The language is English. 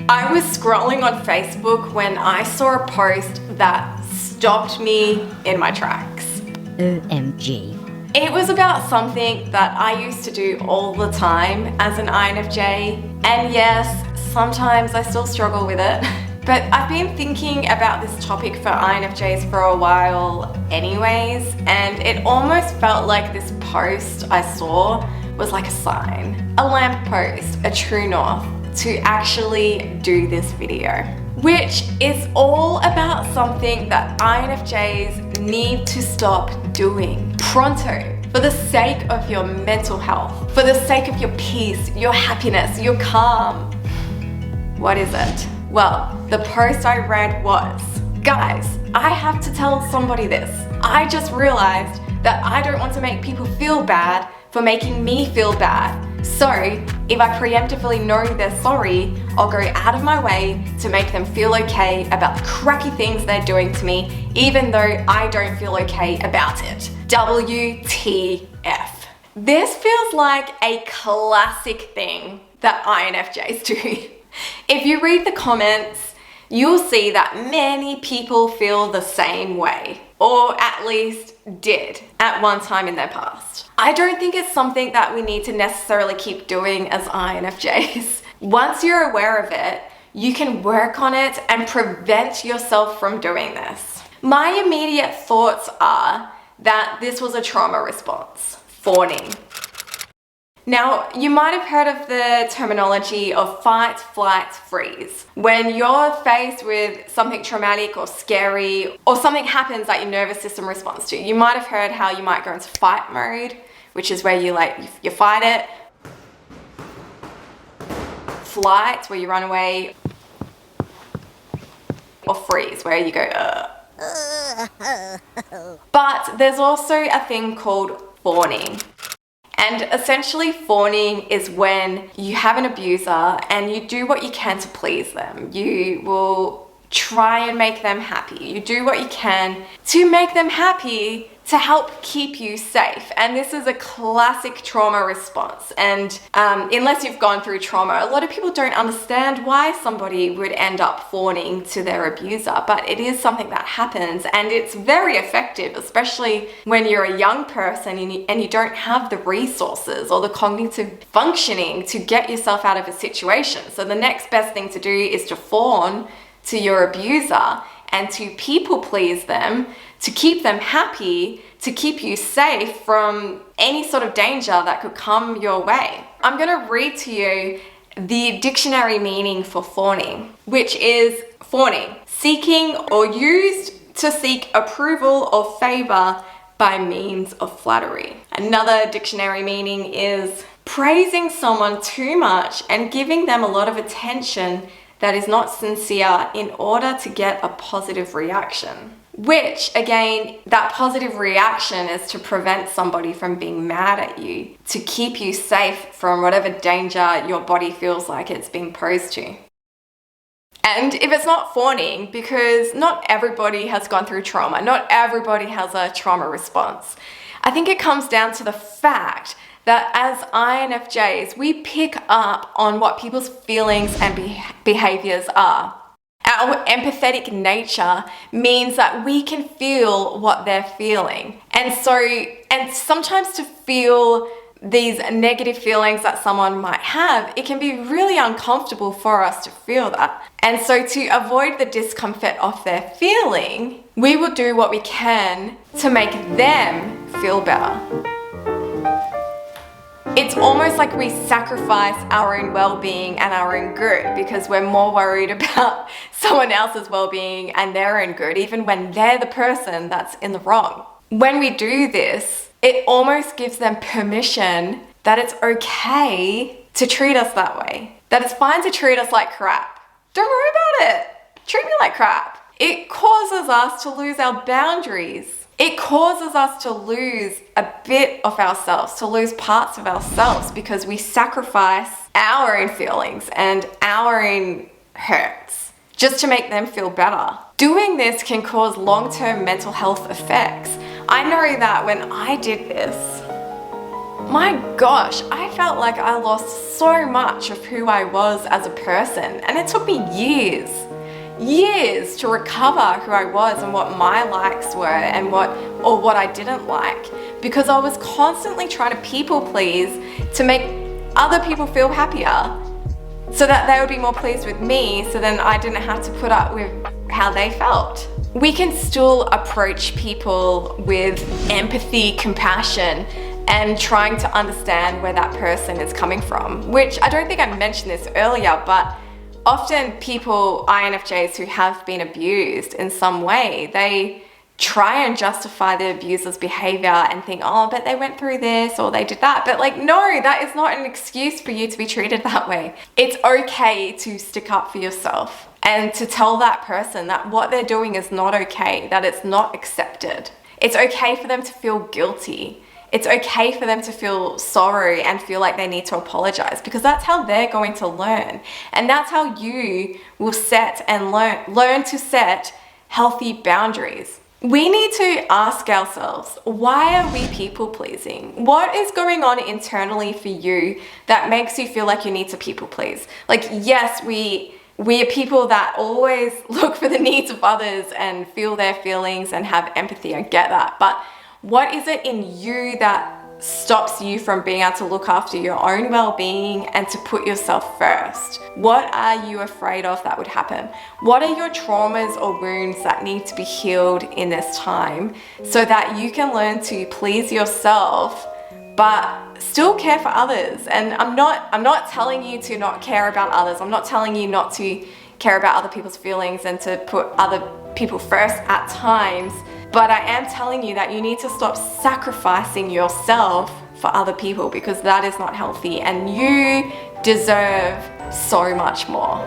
I was scrolling on Facebook when I saw a post that stopped me in my tracks. OMG. It was about something that I used to do all the time as an INFJ, and yes, sometimes I still struggle with it. But I've been thinking about this topic for INFJs for a while anyways, and it almost felt like this post I saw was like a sign, a lamppost, a true north to actually do this video, which is all about something that INFJs need to stop doing pronto, for the sake of your mental health, for the sake of your peace, your happiness, your calm. What is it? Well, the post I read was, guys, I have to tell somebody this. I just realized that I don't want to make people feel bad for making me feel bad. So if I preemptively know they're sorry, I'll go out of my way to make them feel okay about the cracky things they're doing to me, even though I don't feel okay about it. WTF. This feels like a classic thing that INFJs do. If you read the comments, you'll see that many people feel the same way, or at least did at one time in their past. I don't think it's something that we need to necessarily keep doing as INFJs. Once you're aware of it, you can work on it and prevent yourself from doing this. My immediate thoughts are that this was a trauma response, fawning. Now, you might have heard of the terminology of fight, flight, freeze. When you're faced with something traumatic or scary, or something happens that your nervous system responds to, you might have heard how you might go into fight mode, which is where you fight it. Flight, where you run away. Or freeze, where you go, But there's also a thing called fawning. And essentially fawning is when you have an abuser and you do what you can to please them. You will try and make them happy. You do what you can to make them happy to help keep you safe. And this is a classic trauma response. And unless you've gone through trauma, a lot of people don't understand why somebody would end up fawning to their abuser, but it is something that happens, and it's very effective, especially when you're a young person and you don't have the resources or the cognitive functioning to get yourself out of a situation. So the next best thing to do is to fawn to your abuser and to people please them, to keep them happy, to keep you safe from any sort of danger that could come your way. I'm going to read to you the dictionary meaning for fawning, which is fawning, seeking or used to seek approval or favor by means of flattery. Another dictionary meaning is praising someone too much and giving them a lot of attention that is not sincere in order to get a positive reaction. Which, again, that positive reaction is to prevent somebody from being mad at you, to keep you safe from whatever danger your body feels like it's being posed to. And if it's not fawning, because not everybody has gone through trauma, not everybody has a trauma response, I think it comes down to the fact that as INFJs, we pick up on what people's feelings and behaviors are. Our empathetic nature means that we can feel what they're feeling. And sometimes to feel these negative feelings that someone might have, it can be really uncomfortable for us to feel that. And so to avoid the discomfort of their feeling, we will do what we can to make them feel better. It's almost like we sacrifice our own well-being and our own good because we're more worried about someone else's well-being and their own good, even when they're the person that's in the wrong. When we do this, it almost gives them permission that it's okay to treat us that way, that it's fine to treat us like crap. Don't worry about it. Treat me like crap. It causes us to lose our boundaries. It causes us to lose a bit of ourselves, to lose parts of ourselves because we sacrifice our own feelings and our own hurts just to make them feel better. Doing this can cause long-term mental health effects. I know that when I did this, my gosh, I felt like I lost so much of who I was as a person, and it took me years to recover who I was and what my likes were and what I didn't like, because I was constantly trying to people please to make other people feel happier so that they would be more pleased with me, so then I didn't have to put up with how they felt. We can still approach people with empathy, compassion, and trying to understand where that person is coming from, which I don't think I mentioned this earlier, but often people, INFJs who have been abused in some way, they try and justify the abuser's behavior and think, oh, but they went through this or they did that. But like, no, that is not an excuse for you to be treated that way. It's okay to stick up for yourself and to tell that person that what they're doing is not okay, that it's not accepted. It's okay for them to feel guilty. It's okay for them to feel sorry and feel like they need to apologize, because that's how they're going to learn. And that's how you will set and learn to set healthy boundaries. We need to ask ourselves, why are we people pleasing? What is going on internally for you that makes you feel like you need to people please? Like, yes, we are people that always look for the needs of others and feel their feelings and have empathy. I get that. But what is it in you that stops you from being able to look after your own well-being and to put yourself first? What are you afraid of that would happen? What are your traumas or wounds that need to be healed in this time so that you can learn to please yourself but still care for others? And I'm not telling you to not care about others. I'm not telling you not to care about other people's feelings and to put other people first at times. But I am telling you that you need to stop sacrificing yourself for other people, because that is not healthy and you deserve so much more.